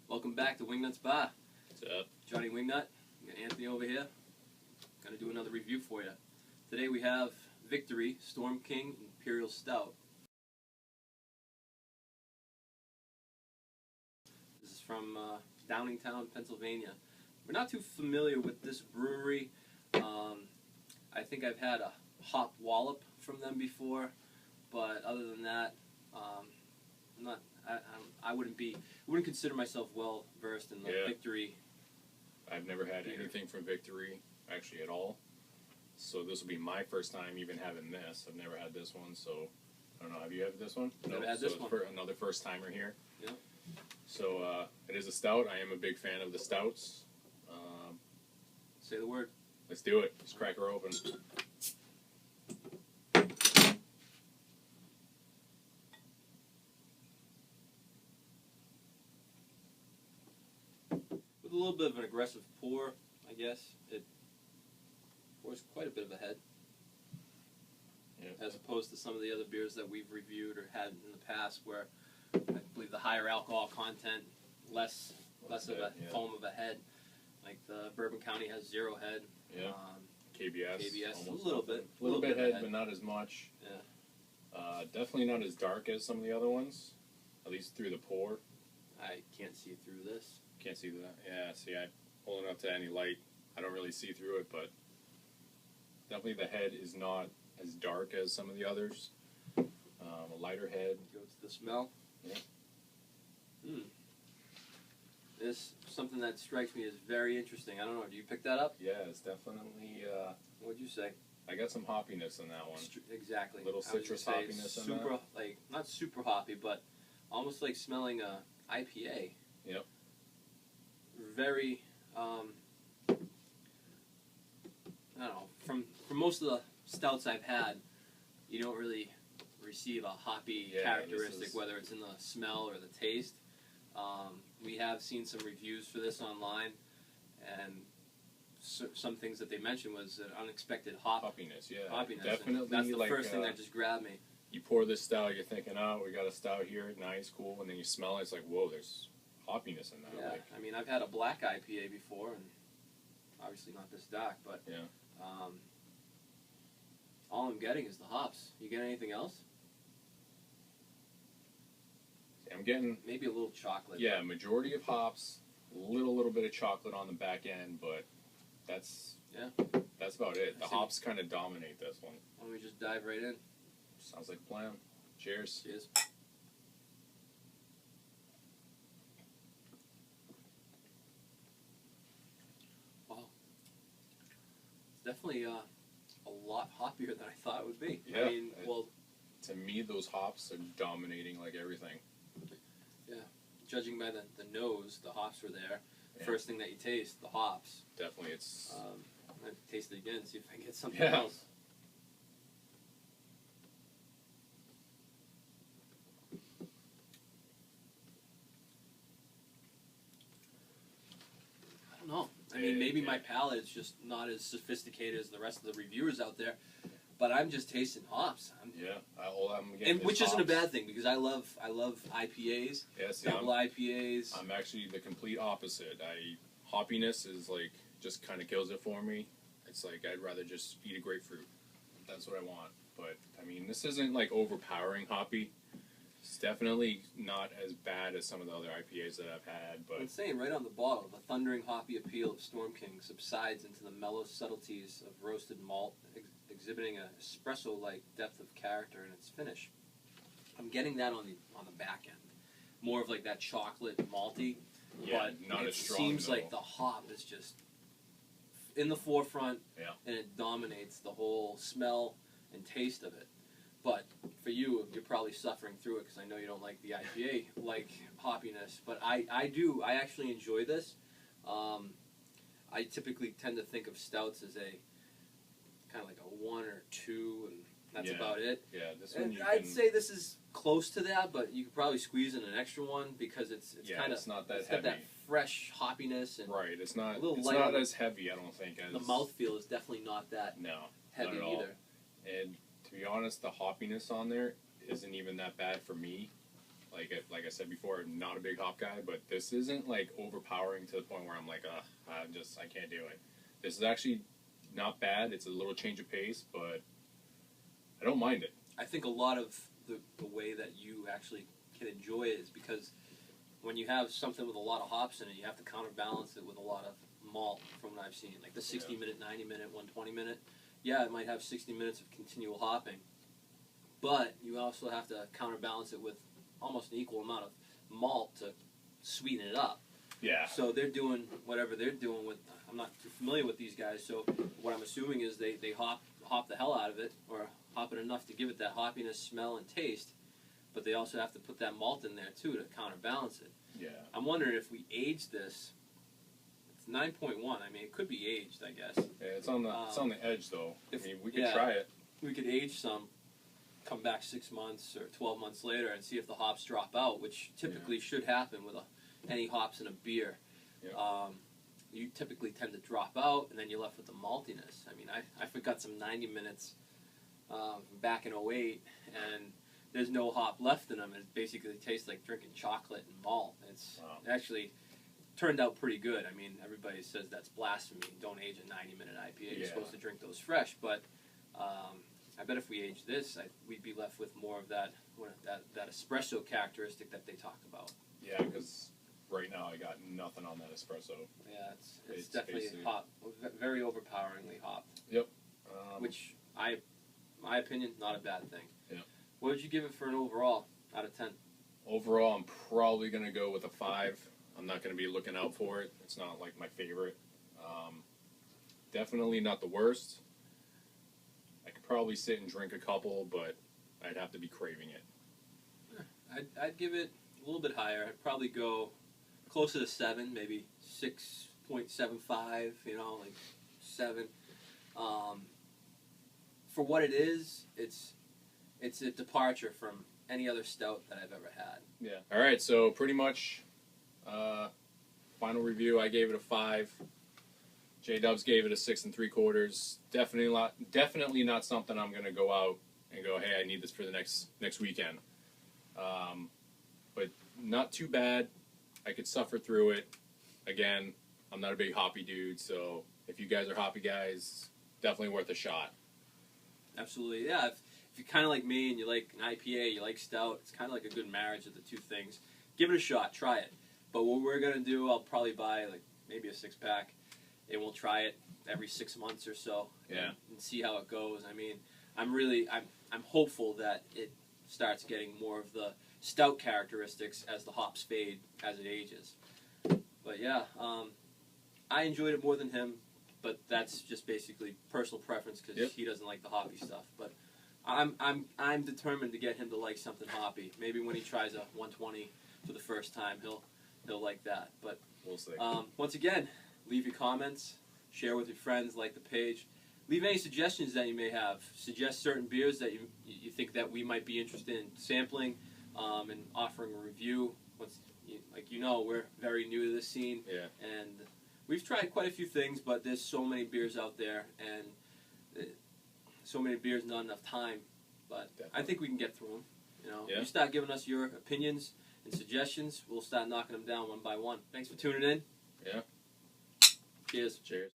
Welcome back to Wingnut's Bar. What's up? Johnny Wingnut, we got Anthony over here. Gonna do another review for you. Today we have Victory Storm King Stout. This is from Downingtown, Pennsylvania. We're not too familiar with this brewery. I think I've had a hop wallop from them before, but other than that, I wouldn't consider myself well versed in the Victory. I've never had anything from Victory, actually at all. So this will be my first time even having this. I've never had this one, so I don't know. Have you had this one? Never had this one. Another first timer here. Yeah. So it is a stout. I am a big fan of the stouts. Say the word. Let's do it. Let's crack her open. With a little bit of an aggressive pour, I guess. It pours quite a bit of a head. Yeah. As opposed to some of the other beers that we've reviewed or had in the past where I believe the higher alcohol content, less of a foam of a head. Like the Bourbon County has 0 head. Yeah. KBS a little bit. A little bit head, but not as much. Yeah. Definitely not as dark as some of the other ones, at least through the pour. I can't see through this. Can't see that. Yeah, see, I'm pulling up to any light. I don't really see through it, but definitely the head is not as dark as some of the others. A lighter head. Go to the smell. Yeah. This something that strikes me as very interesting. I don't know. Do you pick that up? Yeah, it's definitely. What'd you say? I got some hoppiness in that one. Exactly. A little citrus hoppiness in that. Like not super hoppy, but almost like smelling a IPA. Yep. Very. I don't know. From most of the stouts I've had, you don't really receive a hoppy characteristic, whether it's in the smell or the taste. We have seen some reviews for this online, and some things that they mentioned was an unexpected hoppiness. Yeah, hoppiness. definitely. And that's the first thing that just grabbed me. You pour this stout, you're thinking, oh, we got a stout here, nice, cool, and then you smell it, it's like, whoa, there's hoppiness in that. Yeah, like, I mean, I've had a black IPA before, and obviously not this dark, but yeah. All I'm getting is the hops. You get anything else? I'm getting maybe a little chocolate. Yeah, majority of hops, little bit of chocolate on the back end, but that's about it. The hops kind of dominate this one. Why don't we just dive right in? Sounds like a plan. Cheers. Cheers. Wow. It's definitely a lot hoppier than I thought it would be. Yeah. I mean, to me, those hops are dominating like everything. Yeah. Judging by the nose, the hops were there. Yeah. First thing that you taste, the hops. Definitely, it's. I'm going to taste it again, see if I can get something Yeah. else. I don't know. I mean, maybe my palate is just not as sophisticated as the rest of the reviewers out there, but I'm just tasting hops. I'm getting which isn't a bad thing because I love IPAs, double IPAs. I'm actually the complete opposite. Hoppiness is like just kind of kills it for me. It's like I'd rather just eat a grapefruit. That's what I want. But I mean, this isn't like overpowering hoppy. It's definitely not as bad as some of the other IPAs that I've had. But it's saying right on the bottle, the thundering hoppy appeal of Storm King subsides into the mellow subtleties of roasted malt, exhibiting an espresso-like depth of character in its finish. I'm getting that on the back end, more of like that chocolate malty. Yeah, but not it as strong. Seems though. like the hop is just in the forefront, and it dominates the whole smell and taste of it. But for you, you're probably suffering through it because I know you don't like the IPA like hoppiness. But I do. I actually enjoy this. I typically tend to think of stouts as a kind of like a 1 or 2, and that's about it. Yeah, this one. I'd say this is close to that, but you could probably squeeze in an extra one because it's kind of it's not that it's heavy. got that fresh hoppiness and right. It's not. It's not as heavy. I don't think. As the mouthfeel is definitely not that heavy not at either. All. And to be honest, the hoppiness on there isn't even that bad for me. Like I said before, I'm not a big hop guy, but this isn't like overpowering to the point where I'm like, I can't do it. This is actually not bad. It's a little change of pace, but I don't mind it. I think a lot of the way that you actually can enjoy it is because when you have something with a lot of hops in it, you have to counterbalance it with a lot of malt, from what I've seen. Like the 60-minute, 90-minute, 120-minute. Yeah, it might have 60 minutes of continual hopping, but you also have to counterbalance it with almost an equal amount of malt to sweeten it up. Yeah. So they're doing whatever they're doing with. I'm not too familiar with these guys, so what I'm assuming is they hop the hell out of it, or hop it enough to give it that hoppiness, smell, and taste. But they also have to put that malt in there too to counterbalance it. Yeah. I'm wondering if we age this. It's 9.1. I mean, it could be aged, I guess. Yeah, it's on the edge though. I mean, we could yeah, try it. We could age some, come back 6 months or 12 months later, and see if the hops drop out, which typically should happen with any hops in a beer. Yeah. You typically tend to drop out, and then you're left with the maltiness. I mean, I forgot some 90 minutes back in '08, and there's no hop left in them. It basically tastes like drinking chocolate and malt. It actually turned out pretty good. I mean, everybody says that's blasphemy. Don't age a 90-minute IPA. You're supposed to drink those fresh, but I bet if we age this, we'd be left with more of that espresso characteristic that they talk about. Yeah, because right now I got nothing on that espresso. Yeah, it's definitely hop, very overpoweringly hopped. Yep. Which my opinion, not a bad thing. Yeah. What would you give it for an overall out of 10? Overall, I'm probably going to go with a 5. I'm not going to be looking out for it. It's not like my favorite. Definitely not the worst. I could probably sit and drink a couple, but I'd have to be craving it. I'd give it a little bit higher. I'd probably go closer to 7, maybe 6.75, like 7. For what it is, it's a departure from any other stout that I've ever had. Yeah. All right, so pretty much final review, I gave it a 5. J-Dubs gave it a 6 3/4. Definitely not something I'm going to go out and go, hey, I need this for the next weekend. But not too bad. I could suffer through it. Again, I'm not a big hoppy dude, so if you guys are hoppy guys, definitely worth a shot. Absolutely, yeah. If you're kind of like me and you like an IPA, you like stout, it's kind of like a good marriage of the two things. Give it a shot, try it. But what we're going to do, I'll probably buy maybe a 6-pack, and we'll try it every 6 months or so and see how it goes. I mean, I'm hopeful that it starts getting more of the stout characteristics as the hops fade as it ages. But yeah, I enjoyed it more than him, but that's just basically personal preference because he doesn't like the hoppy stuff. But I'm determined to get him to like something hoppy. Maybe when he tries a 120 for the first time, he'll like that. But we'll see. Once again, leave your comments, share with your friends, like the page. Leave any suggestions that you may have. Suggest certain beers that you think that we might be interested in sampling and offering a review. We're very new to this scene, and we've tried quite a few things, but there's so many beers out there, and so many beers, not enough time. But I think we can get through them. You start giving us your opinions and suggestions, we'll start knocking them down one by one. Thanks for tuning in. Yeah. Cheers. Cheers.